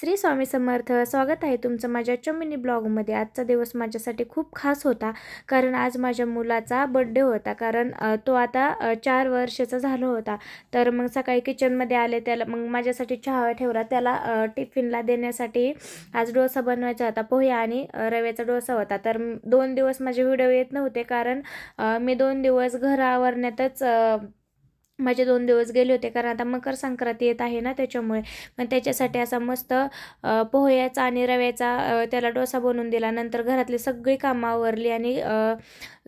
श्री स्वामी समर्थ. स्वागत आहे तुमचं माझ्या आजच्या मिनी ब्लॉगमध्ये. आजचा दिवस माझ्यासाठी खूप खास होता, कारण आज माझ्या मुलाचा बड्डे होता. कारण तो आता 4 वर्षाचा झाला होता. तर मग सकाळी किचनमध्ये आले, त्याला मग माझ्यासाठी चहा ठेवला. त्याला टिफिनला देण्यासाठी आज डोसा बनवायचा होता. पोहे आणि रव्याचा डोसा होता. तर 2 दिवस माझे व्हिडिओ येत नव्हते, कारण मी 2 दिवस घर आवरण्यातच माझे 2 दिवस गेले होते. कारण आता मकर संक्रांती येत आहे ना, त्याच्यामुळे. पण त्याच्यासाठी असा मस्त पोह्याचा आणि रव्याचा त्याला डोसा बनवून दिला. नंतर घरातली सगळी कामं आवरली आणि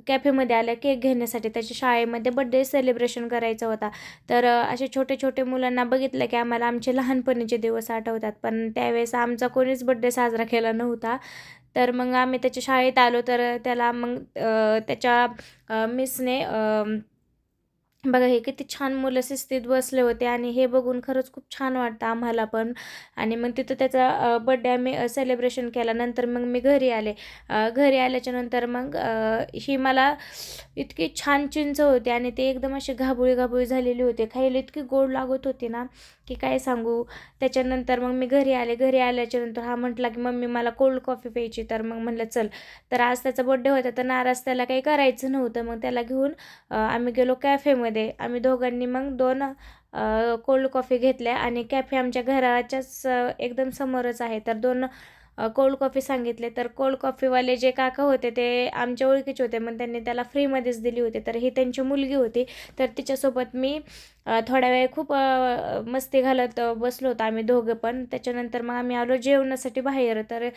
कॅफेमध्ये आल्या केक घेण्यासाठी. त्याच्या शाळेमध्ये बड्डे सेलिब्रेशन करायचा होता. तर असे छोटे छोटे मुलांना बघितलं की आम्हाला आमचे लहानपणीचे दिवस आठवतात. पण त्यावेळेस आमचा कोणीच बड्डे साजरा केला नव्हता. तर मग आम्ही त्याच्या शाळेत आलो, तर त्याला मग त्याच्या मिसने बघा, हे किती छान मुलं शिस्तीत बसले होते आणि हे बघून खरंच खूप छान वाटतं आम्हाला पण. आणि मग तिथं त्याचा बड्डे आम्ही सेलिब्रेशन केला. नंतर मग मी घरी आले. घरी आल्याच्यानंतर मग ही मला इतकी छान चिंच होती आणि ते एकदम अशी घाबुळी घाबुळी झालेली होते. खायला इतकी गोड लागत होती ना, की काय सांगू. त्याच्यानंतर मग मी घरी आले. घरी आल्याच्यानंतर हा म्हटला की मम्मी मला कोल्ड कॉफी प्यायची. तर मग म्हटलं चल. तर आज त्याचा बड्डे होता, तर नाराज त्याला काही करायचं नव्हतं. मग त्याला घेऊन आम्ही गेलो कॅफेमध्ये. आम्ही दोघांनी मग 2 कोल्ड कॉफी घेतल्या आणि कॅफे आमच्या घराच्याच एकदम समोरच आहे. तर 2 कोल्ड कॉफी सांगितले. तर कोल्ड कॉफीवाले जे काका होते ते आमच्या ओळखीचे होते. मग त्यांनी त्याला फ्रीमध्येच दिली होती. तर ही त्यांची मुलगी होती. तर तिच्यासोबत मी थोड्या वेळ खूप मस्ती घालत बसलो होतो आम्ही दोघं पण. त्याच्यानंतर मग आम्ही आलो जेवणासाठी बाहेर. तर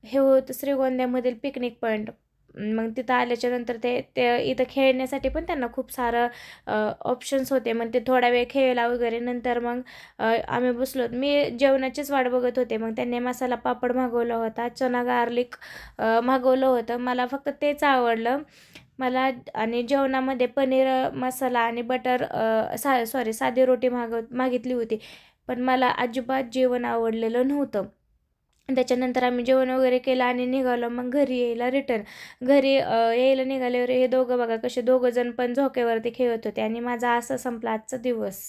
हे होतं श्रीगोंद्यामधील पिकनिक पॉईंट. मग तिथं आल्याच्यानंतर ते ते इथं खेळण्यासाठी पण त्यांना खूप सारं ऑप्शन्स होते. मग ते थोडा वेळ खेळला वगैरे. नंतर मग आम्ही बसलो. मी जेवणाचीच वाट बघत होते. मग त्यांनी मसाला पापड मागवला होता, चना गार्लिक मागवलं होतं. मला फक्त तेच आवडलं. मला आणि जेवणामध्ये पनीर मसाला आणि बटर साधी रोटी मागितली होती. पण मला अजिबात जेवण आवडलेलं नव्हतं. त्याच्यानंतर आम्ही जेवण वगैरे केलं आणि निघालो मग घरी यायला रिटर्न. घरी यायला निघाल्यावर हे दोघं बघा कसे दोघंजण पण झोक्यावरती खेळत होते आणि माझा असा संपला आजचा दिवस.